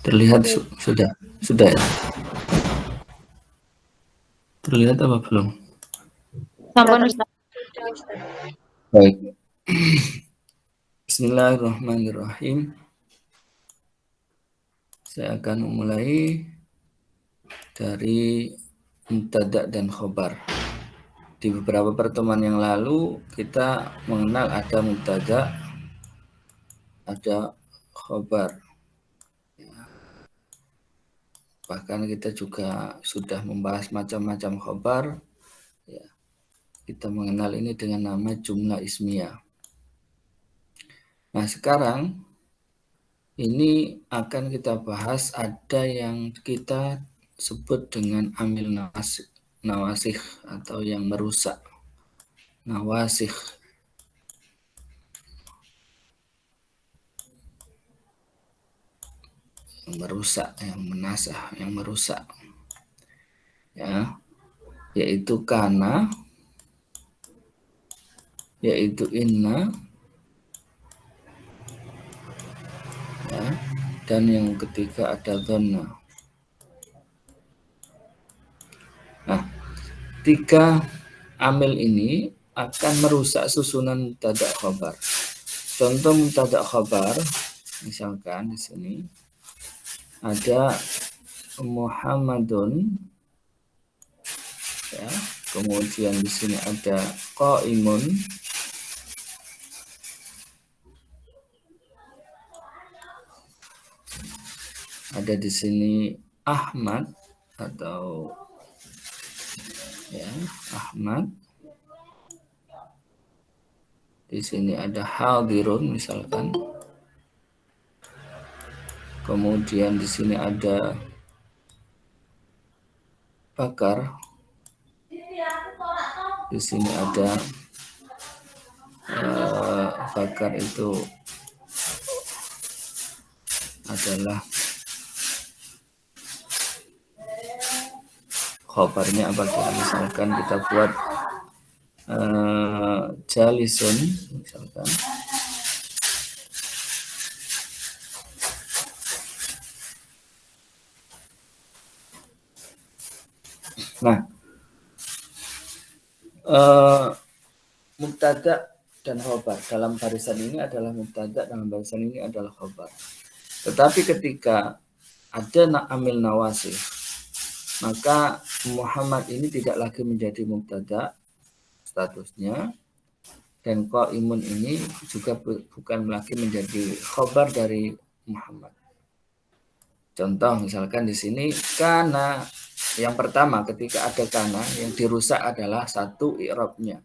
Terlihat sudah ya? Terlihat apa belum? Sampun Ustaz. Baik. Bismillahirrahmanirrahim. Saya akan memulai dari mubtada' dan khobar. Di beberapa pertemuan yang lalu kita mengenal ada mubtada', ada khobar. Bahkan kita juga sudah membahas macam-macam khobar. Ya, kita mengenal ini dengan nama jumlah ismiyah. Nah, sekarang ini akan kita bahas ada yang kita sebut dengan amil nawasikh atau yang merusak. Nawasikh. Yang merusak, yang menasah, yang merusak. Ya, yaitu kana, yaitu inna, ya, dan yang ketiga ada dhanna. Nah, tiga amil ini akan merusak susunan mubtada' khabar. Contoh mubtada' khabar, misalkan di sini ada Muhammadun, ya, kemudian di sini ada qaimun, ada di sini Ahmad atau ya Ahmad, di sini ada hadirun misalkan, kemudian di sini ada Bakar, di sini ada Bakar itu adalah khobarnya apa kira, misalkan kita buat jalisun misalkan. Nah, mubtada' dan khobar dalam barisan ini adalah mubtada', dalam barisan ini adalah khobar. Tetapi ketika ada amil nawasih, maka Muhammad ini tidak lagi menjadi mubtada' statusnya, dan qaimun ini juga bukan lagi menjadi khobar dari Muhammad. Contoh misalkan di sini kana, yang pertama ketika ada kana yang dirusak adalah satu i'rabnya.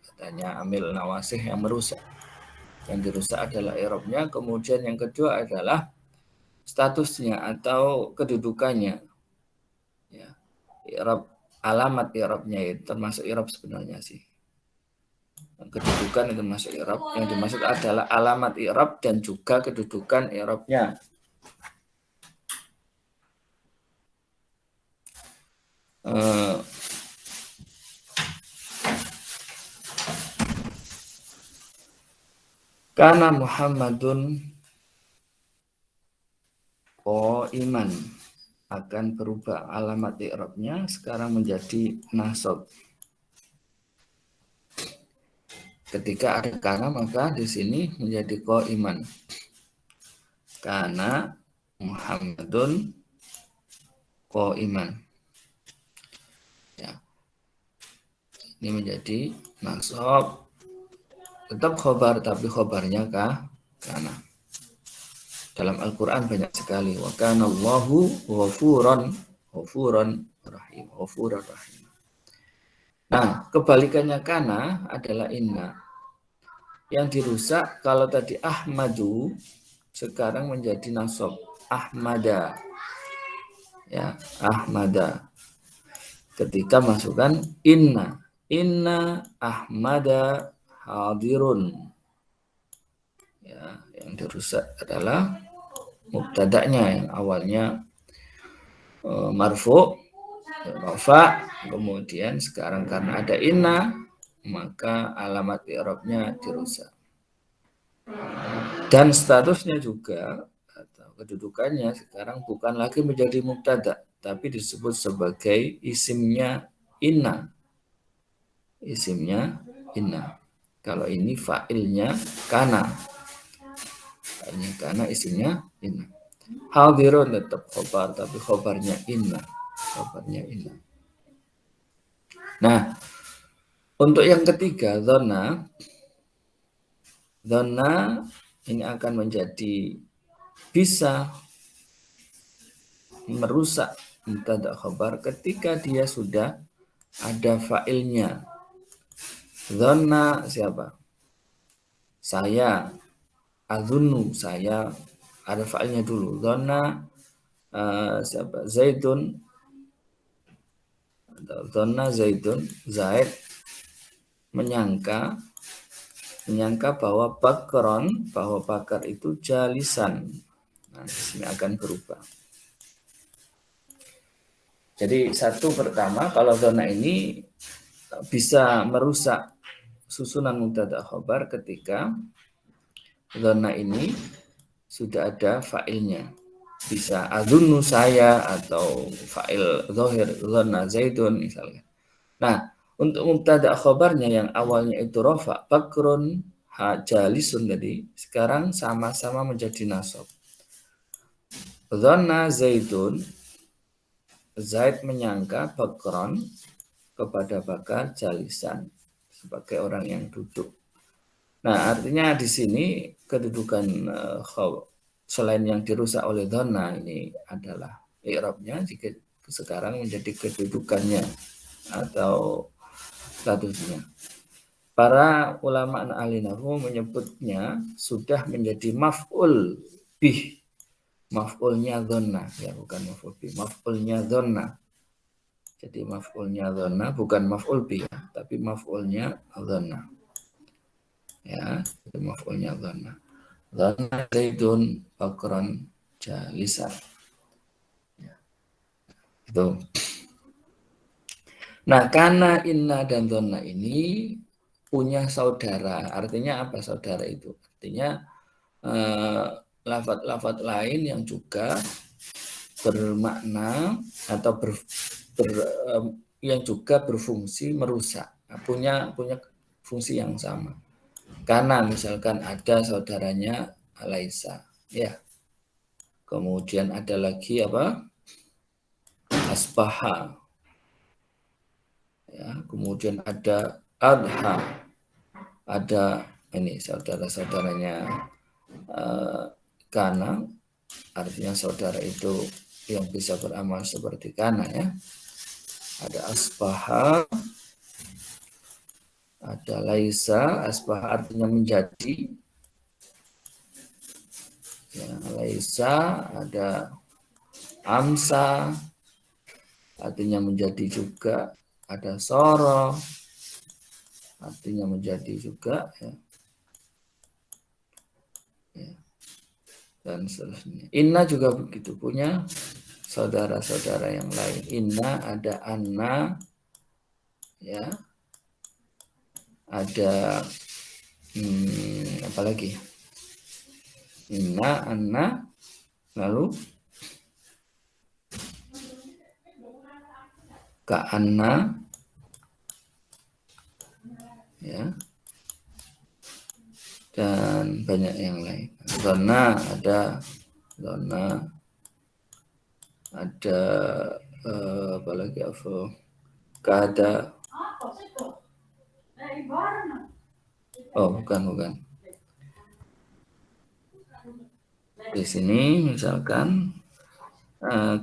Katanya amil nawasih yang merusak. Yang dirusak adalah i'rabnya, kemudian yang kedua adalah statusnya atau kedudukannya. Ya. I'rab, alamat i'rabnya itu termasuk i'rab sebenarnya sih. Kedudukan itu masuk i'rab, yang dimaksud adalah alamat i'rab dan juga kedudukan i'rabnya. Kana Muhammadun qaiman, akan berubah alamat i'rabnya sekarang menjadi nasab. Ketika ada kana maka di sini menjadi qaiman. Kana Muhammadun qaiman. Ya. Ini menjadi nasab. Tetap khobar, tapi khobarnya kana. Dalam Al-Quran banyak sekali. Wa kana Allahu ghafuran rahim. Ghafuran rahim. Nah, kebalikannya kana adalah inna. Yang dirusak kalau tadi Ahmadu, sekarang menjadi nasab. Ahmada. Ya, Ahmada. Ketika masukkan inna. Inna Ahmada hadirun. Ya, yang dirusak adalah mubtada'nya yang awalnya marfu, rafa, kemudian sekarang karena ada inna maka alamat i'rabnya dirusak. Dan statusnya juga atau kedudukannya sekarang bukan lagi menjadi mubtada, tapi disebut sebagai isimnya inna. Isimnya inna. Kalau ini fa'ilnya kana. Fa'ilnya kana, isimnya inna. Hadirun tetap khobar, tapi khobarnya inna. Khobarnya inna. Nah, untuk yang ketiga, dhonna ini akan menjadi bisa merusak mubtada khabar ketika dia sudah ada fa'ilnya. Dhonna siapa? Saya. Adhunnu, saya. Ada fa'ilnya dulu. Dhonna siapa? Zaidun. Dhonna Zaidun. Zaid menyangka bahwa bahwa bakar itu jalisan. Nah, di sini akan berubah. Jadi satu pertama, kalau dhonna ini bisa merusak susunan mubtada khabar ketika dhonna ini sudah ada fa'ilnya. Bisa adhunnu saya atau fa'il zahir dhonna Zaidun misalnya. Nah, untuk mubtada khabarnya yang awalnya itu rafa, bakrun, jalisun tadi, sekarang sama-sama menjadi nasab. Dhanna Zaidun, Zaid menyangka bakron kepada bakar jalisan sebagai orang yang duduk. Nah, artinya di sini kedudukan selain yang dirusak oleh dhanna ini adalah i'rabnya, jika sekarang menjadi kedudukannya atau statusnya. Para ulama ahli nahwu menyebutnya sudah menjadi maf'ul bih. Maf'ulnya dhanna, ya bukan maf'ul bih, maf'ulnya dhanna. Jadi maf'ulnya dhanna bukan maf'ul bih, ya, tapi maf'ulnya dhanna. Ya, itu maf'ulnya dhanna. Dhanna Zaidun bakran jalisan. Ya, itu. Nah, kana, inna, dan dhanna ini punya saudara. Artinya apa saudara itu? Artinya lafaz-lafaz lain yang juga bermakna atau yang juga berfungsi merusak. Nah, punya fungsi yang sama. Karena misalkan ada saudaranya Laisa, ya. Kemudian ada lagi apa? Asbaha. Ya, kemudian ada Adha. Ada ini saudara-saudaranya Kana, artinya saudara itu yang bisa beramal seperti Kana, ya. Ada Asbaha, ada Laisa. Asbaha artinya menjadi, ya. Laisa, ada Amsa artinya menjadi juga, ada Soro artinya menjadi juga, ya. Ya. Dan seterusnya. Inna juga begitu, punya saudara-saudara yang lain. Inna, ada Anna, ya. Ada apa lagi? Inna, Anna, lalu Ka'anna, ya, dan banyak yang lain. Dhanna ada apa lagi, apa kada. Oh, bukan. Di sini misalkan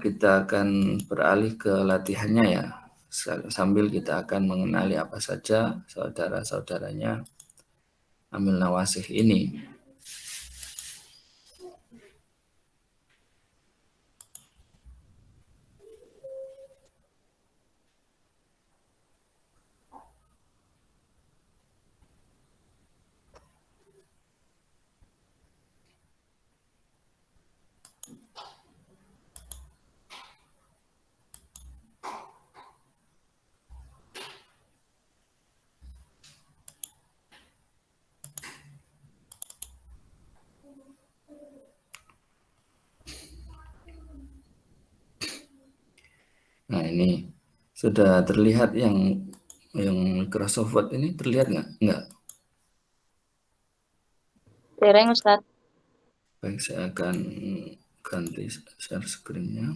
kita akan beralih ke latihannya, ya. Sambil kita akan mengenali apa saja saudara-saudaranya amil nawasih ini. Nah ini sudah terlihat yang Microsoft Word ini terlihat nggak? Nggak. Tereng Ustaz. Baik, saya akan ganti share screen-nya.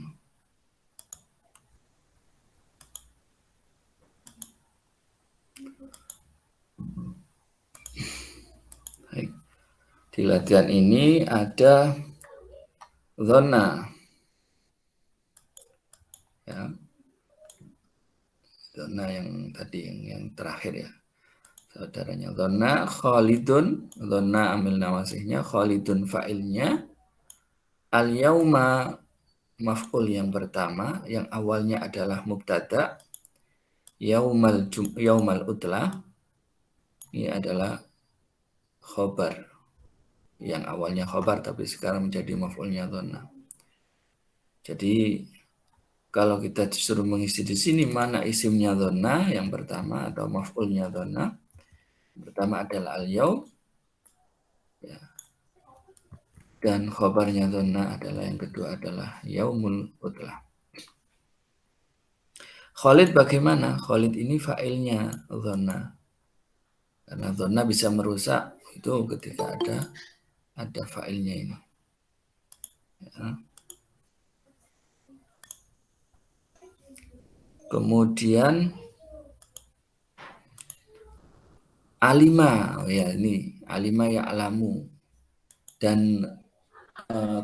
Baik. Di latihan ini ada zona. Ya. Zona yang tadi yang terakhir ya. Saudaranya zona Khalidun, zona amil nawasihnya, Khalidun fa'ilnya, al-yauma maf'ul yang pertama yang awalnya adalah mubtada, yaumal utlah ini adalah khobar yang awalnya khobar tapi sekarang menjadi maf'ulnya zona. Jadi kalau kita disuruh mengisi di sini mana isimnya zona yang pertama atau maf'ulnya zona, pertama adalah al-yaum ya. Dan khobarnya zona adalah yang kedua adalah yaumul utlah. Khalid bagaimana? Khalid ini fa'ilnya zona. Karena zona bisa merusak itu ketika ada fa'ilnya ini. Ya. Kemudian alima, oh ya ini alima ya alamu. Dan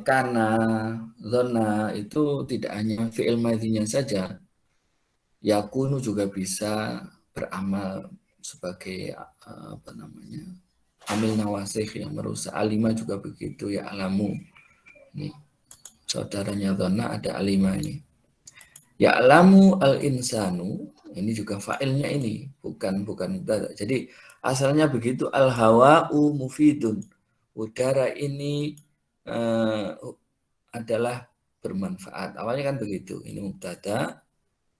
karena zona itu tidak hanya fi'il madhinya saja, yakunu juga bisa beramal sebagai apa namanya amil nawasih yang merusak. Alima juga begitu ya alamu. Ini saudaranya zona ada alima ini. Ya alamu al insanu ini juga fa'ilnya ini bukan mubtada. Jadi asalnya begitu al hawa'u mufidun. Udara ini adalah bermanfaat. Awalnya kan begitu. Ini mubtada,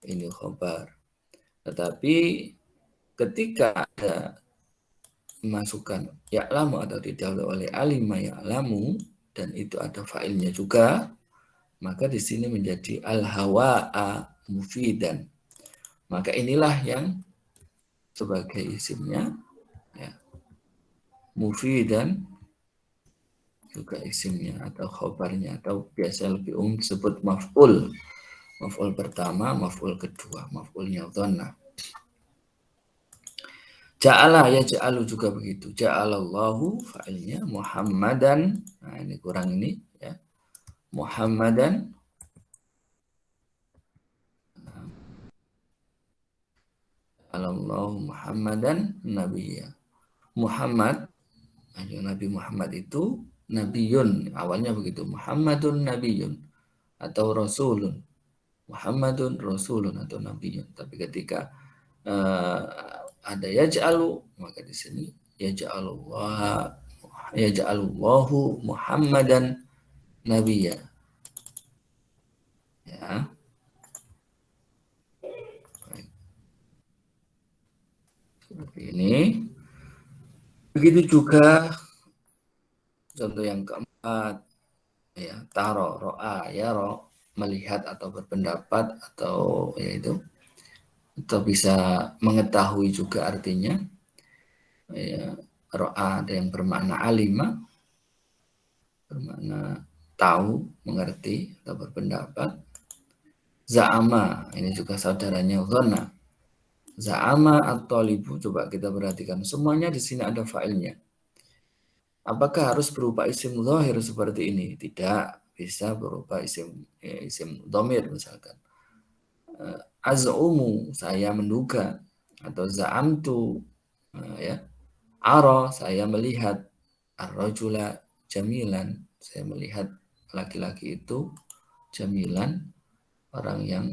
ini khobar. Tetapi ketika ada masukkan ya'lamu atau didahului oleh alima ya'lamu dan itu ada fa'ilnya juga, maka di sini menjadi al-hawa'a mufidan. Maka inilah yang sebagai isimnya ya, mufidan juga isimnya atau khobarnya atau biasa lebih disebut maf'ul. Maf'ul pertama, maf'ul kedua, maf'ulnya dhanna. Ja'ala ya ja'alu juga begitu. Ja'alallahu fa'ilnya Muhammadan. Nah, ini kurang ini ya. Muhammadan. Ja'alallahu Muhammadan nabiyya. Muhammad, Nabi Muhammad itu nabiyun. Awalnya begitu. Muhammadun nabiyun atau rasulun. Muhammadun rasulun atau nabiyun. Tapi ketika ada yaj'alu, maka di sini yaj'alullahu Muhammadan nabiyya. Ya. Baik. Seperti ini. Begitu juga contoh yang keempat ya, taro, ro'a, yaro, melihat atau berpendapat atau yaitu atau bisa mengetahui juga artinya ya, ro'a ada yang bermakna alima, bermakna tahu, mengerti atau berpendapat. Za'ama ini juga saudaranya dhana. Za'ama at-talibu, coba kita perhatikan semuanya di sini ada fa'ilnya. Apakah harus berupa isim zahir seperti ini? Tidak, bisa berupa isim dhamir misalkan. Az'umu, saya menduga, atau za'amtu ya. Ara, saya melihat, ar-rajula jamilan, saya melihat laki-laki itu jamilan, orang yang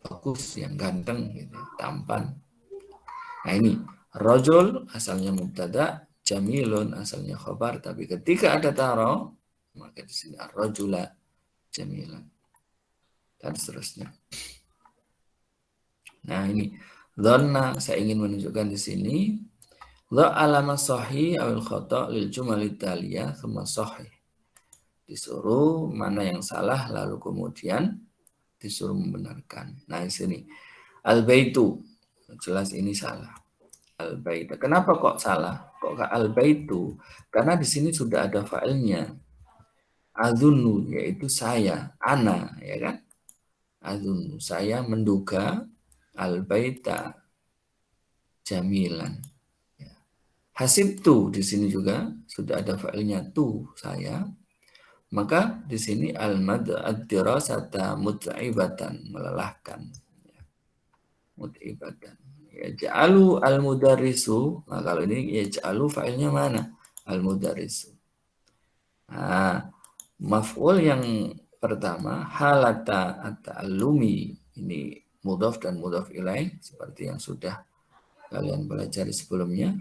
bagus, yang ganteng gitu, tampan. Nah ini rajul asalnya mubtada, jamilun asalnya khabar, tapi ketika ada taro maka di sini ar-rajula jamilan dan seterusnya. Nah ini dhanna saya ingin menunjukkan di sini la alama sahih awil khata lil jumal taliyah thumma sahih. Disuruh mana yang salah lalu kemudian disuruh membenarkan. Nah, di sini al-baitu, jelas ini salah. Al-baitu. Kenapa kok salah? Kok al-baitu? Karena di sini sudah ada fa'ilnya. Azunnu, yaitu saya, ana, ya kan? Azunnu, saya menduga al-baita jamilan. Ya. Hasibtu, di sini juga sudah ada fa'ilnya tu, saya. Maka di sini al-mad ad-dirasata mut'ibatan, melelahkan. Mut'ibatan. Ya ja'alu al-mudarrisu. Nah, kalau ini ya ja'alu fa'ilnya mana? Al-mudarrisu. Nah, maf'ul yang pertama halata at-ta'allumi, ini mudhaf dan mudhaf ilaih seperti yang sudah kalian pelajari sebelumnya.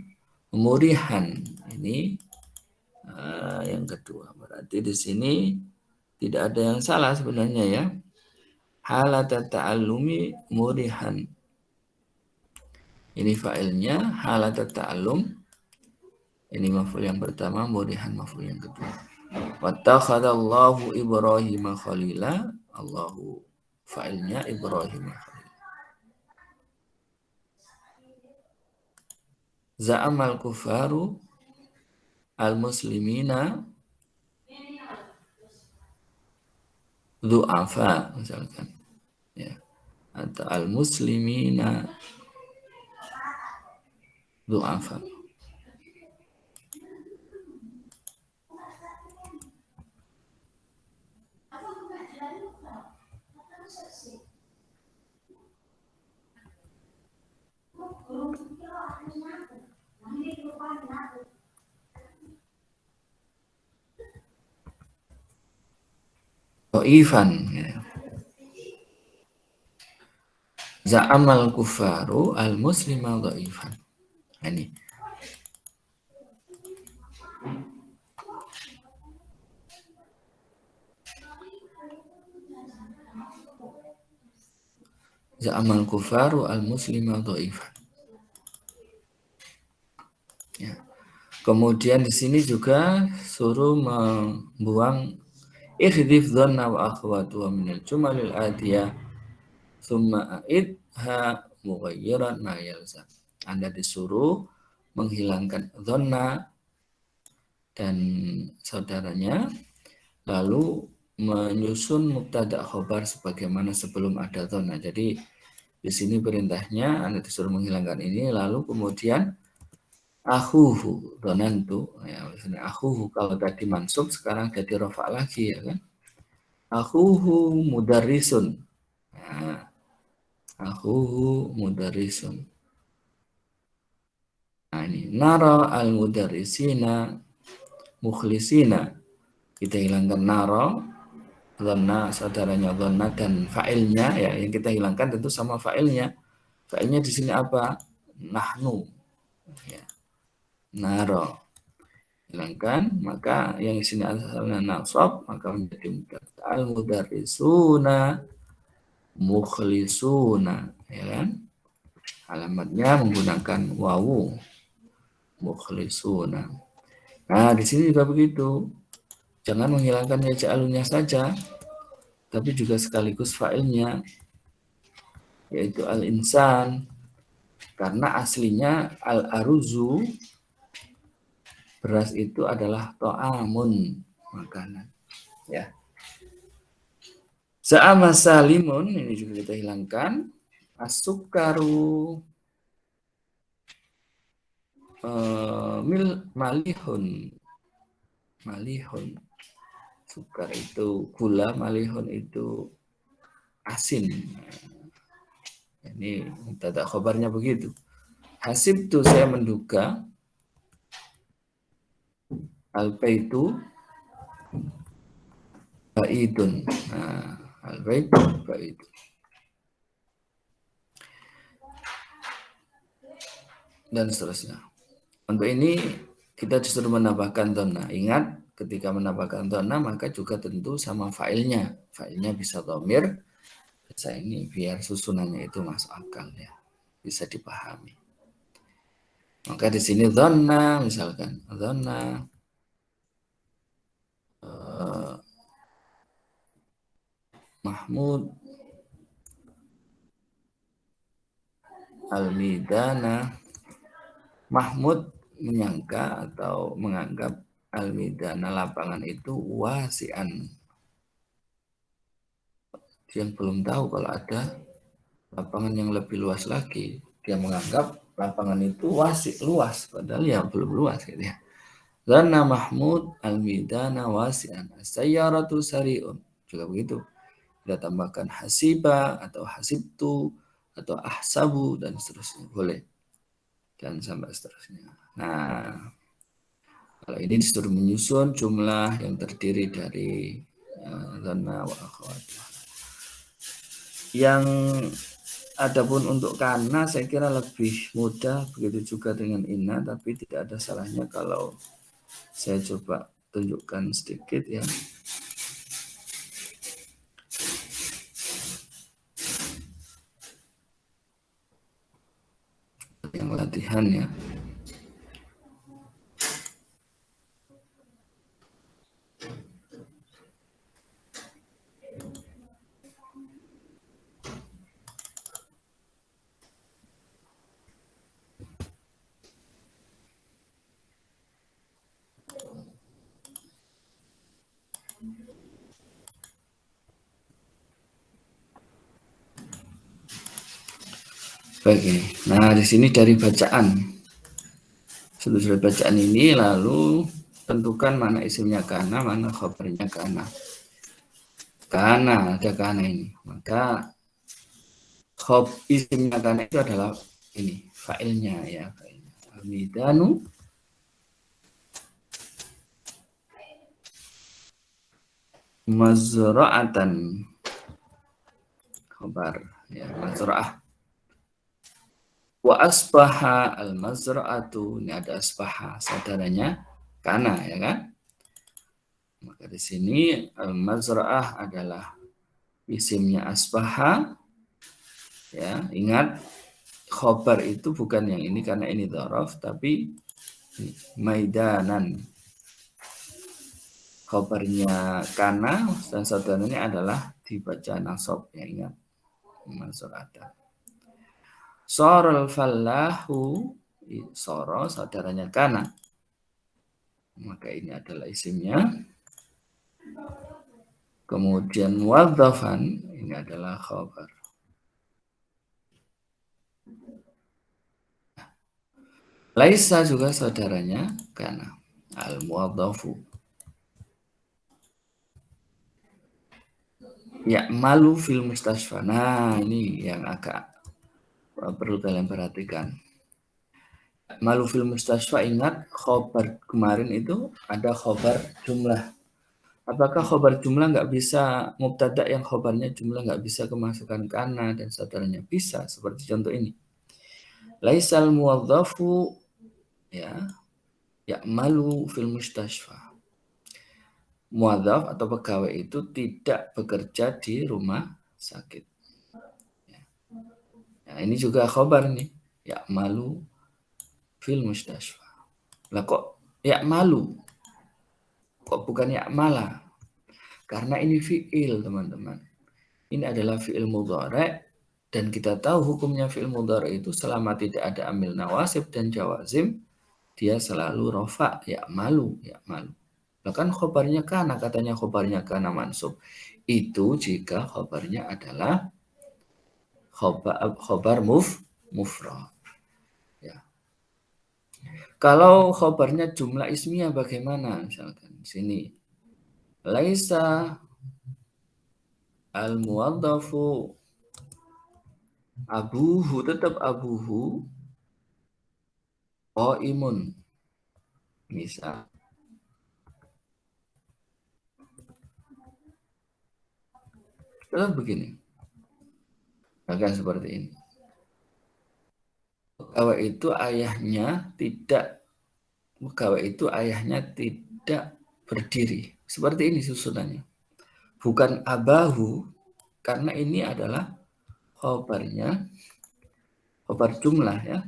Murihan, ini yang kedua. Berarti di sini tidak ada yang salah sebenarnya ya. Halata ta'allumi murihan. Ini fa'ilnya halata ta'allum. Ini maf'ul yang pertama, murihan maf'ul yang kedua. Wattakhadallahu Ibrahim khalila. Allahu fa'ilnya Ibrahim khalila. Za'amal kufaru al-muslimina du'afa misalkan. Ya. Atau al-muslimina du'afa. Dhaifan ya. Za'amal kufaru al-muslima dhaifan. Ini Za'amal kufaru al-muslima dhaifan. Ya. Kemudian di sini juga suruh membuang ihdif dhanna wa akhwatuha minal jumalil adiyah thumma a'idha mughayyiran ma yalzam. Anda disuruh menghilangkan dhanna dan saudaranya, lalu menyusun mubtada khobar sebagaimana sebelum ada dhanna. Jadi di sini perintahnya Anda disuruh menghilangkan ini, lalu kemudian akhuhu dhanantu, ya maksudnya akhuhu kalau tadi mansub sekarang jadi rafa lagi ya kan. Akhuhu mudarrisun. Nah, akhuhu mudarrisun. Nah, ini nara al-mudarrisina mukhlisina. Kita hilangkan nara, dhanna saudaranya dhanna dan fa'ilnya ya, yang kita hilangkan tentu sama fa'ilnya. Fa'ilnya di sini apa? Nahnu. Ya. Nara. Hilangkan, maka yang di sini asalnya nasab, maka menjadi mubtada. Al-mudarrisuna mukhlisuna, ya kan? Alamatnya menggunakan wawu, mukhlisuna. Nah, di sini juga begitu. Jangan menghilangkan ya ja'alunya saja, tapi juga sekaligus fa'ilnya, yaitu al-insan. Karena aslinya al-aruzu, beras itu adalah to'amun, makanan. Ya. Za'ama salimun, ini juga kita hilangkan. As-sukaru malihun. Malihun. Sukar itu gula, malihun itu asin. Ini mubtada khobarnya begitu. Hasib itu saya menduga al-baitu baidun. Nah, al-baitu baidun. Dan seterusnya. Untuk ini kita disuruh menambahkan dhanna. Ingat, ketika menambahkan dhanna maka juga tentu sama fa'ilnya. Fa'ilnya bisa dhamir. Bisa ini biar susunannya itu masuk akal ya. Bisa dipahami. Maka di sini dhanna misalkan. Dhanna Mahmud al-midana. Mahmud menyangka atau menganggap al-midana lapangan itu wasi'an. Dia belum tahu kalau ada lapangan yang lebih luas lagi. Dia menganggap lapangan itu luas, padahal ya belum luas gitu ya. Zanna Mahmud al-midana wasi'an. As-sayyaratu sari'un. Juga begitu. Kita tambahkan hasiba atau hasibtu atau ahsabu dan seterusnya. Boleh. Dan sampai seterusnya. Nah, kalau ini disuruh menyusun jumlah yang terdiri dari dhanna wa akhawatuha. Yang adapun untuk kana saya kira lebih mudah, begitu juga dengan inna, tapi tidak ada salahnya kalau saya coba tunjukkan sedikit ya. Yang latihan ya. Baik, nah di sini dari bacaan. Setelah bacaan ini lalu tentukan mana isimnya kana, mana khabarnya kana. Kana, ada kana ini. Maka isimnya kana itu adalah ini, fa'ilnya ya. Al-midanu mazra'atan. Khabar ya, mazra'ah. Wa asbaha al-mazra'atu, ini ada asbaha, saudaranya kana ya kan? Maka di sini al-mazra'ah adalah isimnya asbaha. Ya, ingat khobar itu bukan yang ini karena ini dhorof, tapi maidanan. Khobarnya kana dan saudaranya adalah dibaca nasab ya, ingat. Mazra'atan. Sorol fallahu, soro saudaranya kana. Maka ini adalah isimnya. Kemudian wadhafan, ini adalah khabar. Laisa juga saudaranya kana. Al-muwadhafu. Ya'malu fil mustasfa. Nah, ini yang agak perlu kalian perhatikan. Malu fil mustasfa, ingat khobar kemarin itu ada khobar jumlah. Apakah khobar jumlah nggak bisa, mubtada yang khobarnya jumlah nggak bisa kemasukan kana dan saudaranya? Bisa, seperti contoh ini. Laisal muwadhafu ya'malu fil mustasfa. Muwadhaf atau pegawai itu tidak bekerja di rumah sakit. Nah, ini juga khobar nih. Ya'malu fil mustasfa. Lah kok ya'malu? Kok bukan ya'mala? Karena ini fi'il, teman-teman. Ini adalah fi'il mudhari', dan kita tahu hukumnya fi'il mudhari' itu selama tidak ada amil nawasib dan jawazim, dia selalu rofa, ya'malu. Bahkan khobarnya kana, katanya khobarnya kana mansub. Itu jika khobarnya adalah khobar mufrad. Ya. Kalau khobarnya jumlah ismiyah bagaimana? Misalkan sini. Laisa al-muwadhafu abuhu, tetap abuhu qaimun. Misal. Tetap begini. Akan seperti ini. Pegawai itu ayahnya tidak berdiri. Seperti ini susunannya. Bukan abahu, karena ini adalah khobarnya, khobar jumlah ya.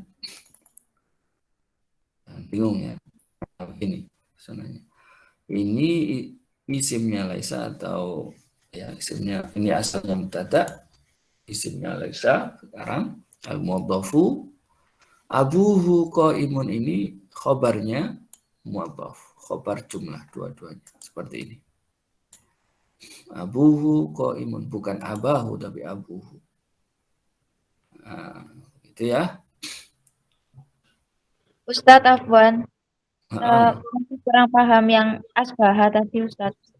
Bingung ya. Ini susunannya. Ini isimnya laisa atau ya isimnya, ini asalnya mubtada, isimnya laisa sekarang. Al-mudhafu abuhu qaimun ini khobarnya mudhaf, khobar jumlah dua-duanya seperti ini. Abuhu qaimun, bukan abahu tapi abuhu. Nah, itu ya. Ustadz Afwan, Heeh. masih kurang paham yang asbaha tadi Ustadz.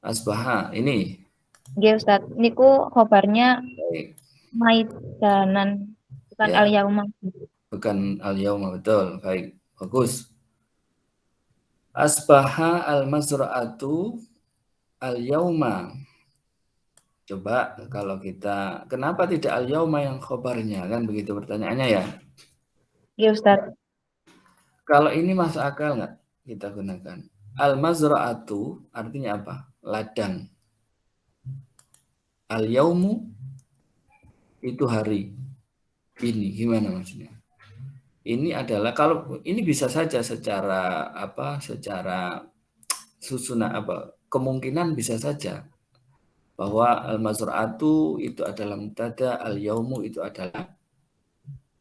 Asbaha ini. Nggih Ustadz, niku khobarnya Baik. maidanan, bukan Ya, al-yauma. bukan al-yauma, betul. Baik, bagus. Asbaha al-mazra'atu al-yauma. Coba kalau kita, kenapa tidak al-yauma yang khobarnya? Kan begitu pertanyaannya ya. Nggih Ustadz. Kalau ini masuk akal nggak kita gunakan? Al-mazra'atu artinya apa? Ladang. Al-yaumu itu hari. Ini gimana maksudnya? Ini adalah, kalau ini bisa saja secara apa? Secara susunan apa? Kemungkinan bisa saja bahwa al-mazra'atu itu adalah mubtada, al-yaumu itu adalah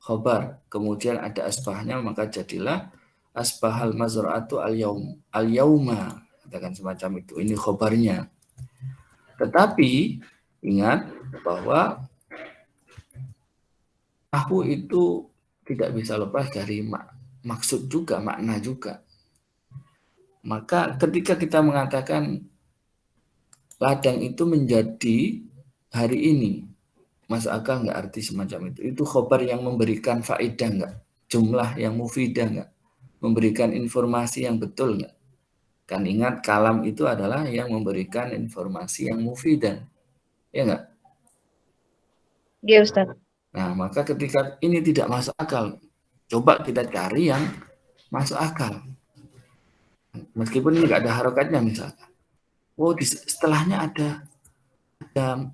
khobar. Kemudian ada asbahnya, maka jadilah asbahal mazra'atu al-yauma, katakan semacam itu. Ini khobarnya. Tetapi ingat bahwa nahwu itu tidak bisa lepas dari maksud juga, makna juga. Maka ketika kita mengatakan ladang itu menjadi hari ini, masuk akal nggak arti semacam itu? Itu khobar yang memberikan faedah nggak? Jumlah yang mufidah nggak? Memberikan informasi yang betul nggak? Kan ingat kalam itu adalah yang memberikan informasi yang mufidah, ya nggak? Nggih Ustadz. Nah, maka ketika ini tidak masuk akal, coba kita cari yang masuk akal. Meskipun ini nggak ada harokatnya misalkan. Oh, setelahnya ada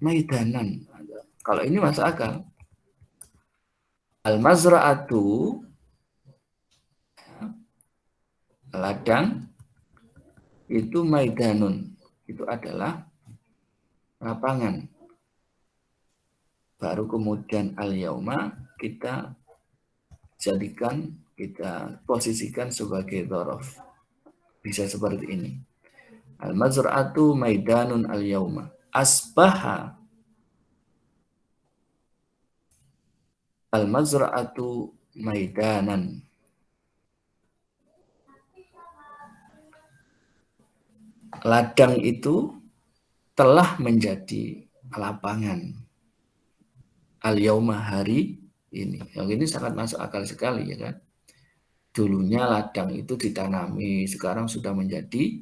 maidanan. Kalau ini masuk akal. Al-mazra'atu, ladang, itu maidanun. Itu adalah lapangan. Baru kemudian al-yauma kita jadikan, kita posisikan sebagai dzaraf. Bisa seperti ini. Al-mazra'atu maidanun al-yauma. Asbaha al-mazra'atu maidanan. Ladang itu telah menjadi lapangan. Al-yauma hari ini. Yang ini sangat masuk akal sekali ya kan. Dulunya ladang itu ditanami, sekarang sudah menjadi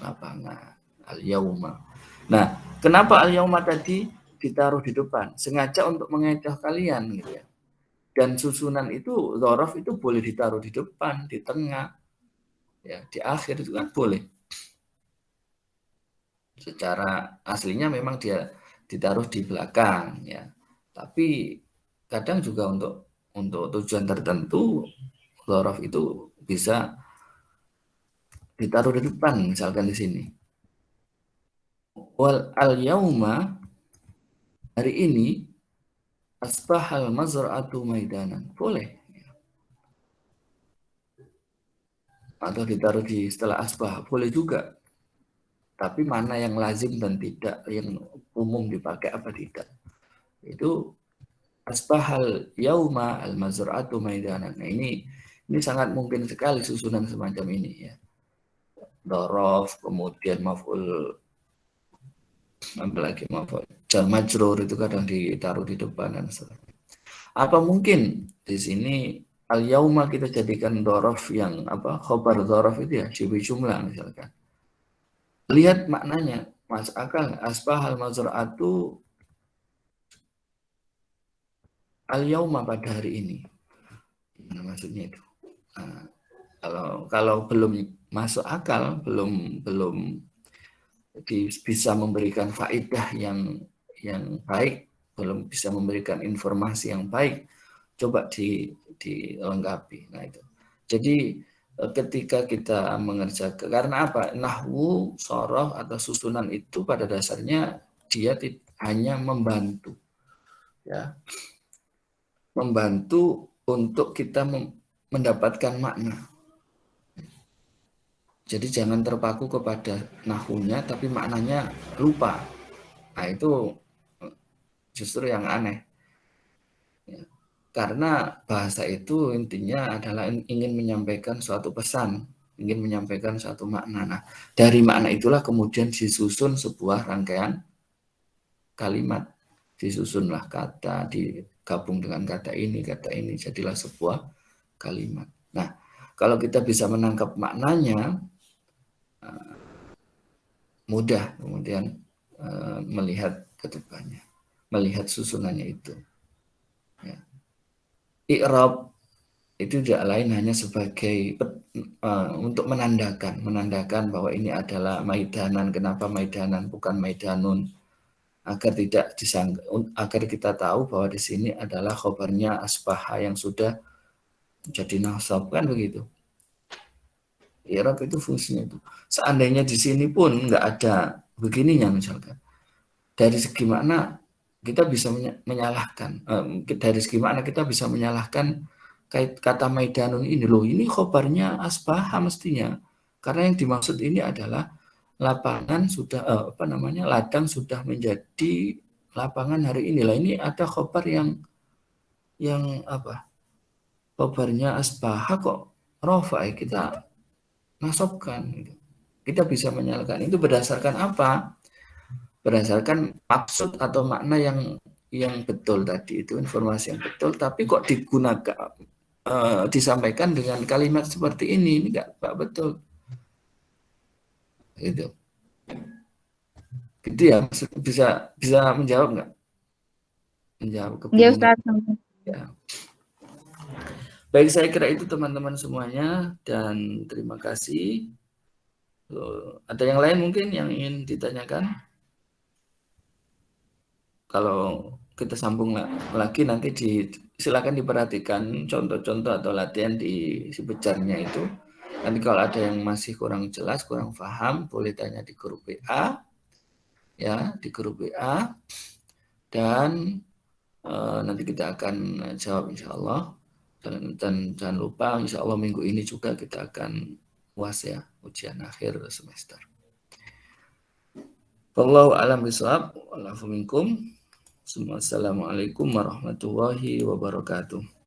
lapangan. Al-yauma. Nah, kenapa al-yauma tadi ditaruh di depan? Sengaja untuk mengecoh kalian gitu ya. Dan susunan itu, dzaraf itu boleh ditaruh di depan, di tengah, ya, di akhir itu kan boleh. Secara aslinya memang dia ditaruh di belakang ya. Tapi kadang juga untuk tujuan tertentu dzaraf itu bisa ditaruh di depan, misalkan di sini. Wal al-yauma, hari ini, asbahal mazra'atu maidanan. Boleh. Atau ditaruh di setelah asbah, boleh juga. Tapi mana yang lazim dan tidak, yang umum dipakai apa tidak. Itu asbahal yauma al-mazra'atu maidanan. Nah, ini sangat mungkin sekali susunan semacam ini ya. Dzaraf, kemudian maf'ul, apalagi maf'ul jar majrur itu kadang ditaruh di depan dan sebagainya. Apa mungkin di sini al-yauma kita jadikan dzaraf yang apa? Khobar dzaraf itu ya, syibu jumlah misalkan. Lihat maknanya, masuk akal. Asbahal mazra'atu al-yauma, pada hari ini. Gimana maksudnya itu? Nah, kalau belum masuk akal, belum bisa memberikan faedah yang baik, belum bisa memberikan informasi yang baik, coba dilengkapi. Nah itu. Jadi ketika kita mengerjakan, karena apa? Nahwu, soroh atau susunan itu pada dasarnya dia hanya membantu, ya, membantu untuk kita mendapatkan makna. Jadi jangan terpaku kepada nahunya tapi maknanya lupa. Nah itu justru yang aneh. Karena bahasa itu intinya adalah ingin menyampaikan suatu pesan, ingin menyampaikan suatu makna. Nah, dari makna itulah kemudian disusun sebuah rangkaian kalimat. Disusunlah kata, digabung dengan kata ini, jadilah sebuah kalimat. Nah, kalau kita bisa menangkap maknanya, mudah kemudian melihat ke depannya, melihat susunannya itu. Ya. I'rab itu tidak lain hanya sebagai untuk menandakan bahwa ini adalah maidanan. Kenapa maidanan bukan maidanun? Agar tidak disangka, agar kita tahu bahwa di sini adalah khobarnya asbaha yang sudah jadi nasab, kan begitu. I'rab itu fungsinya itu. Seandainya di sini pun nggak ada begininya misalkan, dari segi makna kita bisa menyalahkan. Dari segi makna kita bisa menyalahkan kata maidanun ini, loh ini khobarnya asbaha mestinya, karena yang dimaksud ini adalah lapangan sudah ladang sudah menjadi lapangan hari ini. Lah ini ada khobar yang apa, khobarnya asbaha kok rofa, kita nasabkan gitu. Kita bisa menyalahkan itu berdasarkan apa? Berdasarkan maksud atau makna yang betul tadi, itu informasi yang betul, tapi kok digunakan disampaikan dengan kalimat seperti ini nggak betul. Gitu ya, bisa menjawab nggak? Menjawab kebingungan. Ya. Baik, saya kira itu teman-teman semuanya, dan terima kasih. Ada yang lain mungkin yang ingin ditanyakan? Kalau kita sambung lagi nanti silakan diperhatikan contoh-contoh atau latihan di si bejarnya itu. Nanti kalau ada yang masih kurang jelas, kurang paham, boleh tanya di grup WA, ya, di grup WA, dan nanti kita akan jawab insya Allah. Dan jangan lupa insya Allah minggu ini juga kita akan UAS, ya, ujian akhir semester. Wallahu a'lam bishawab. Wa'alaikum. Assalamualaikum warahmatullahi wabarakatuh.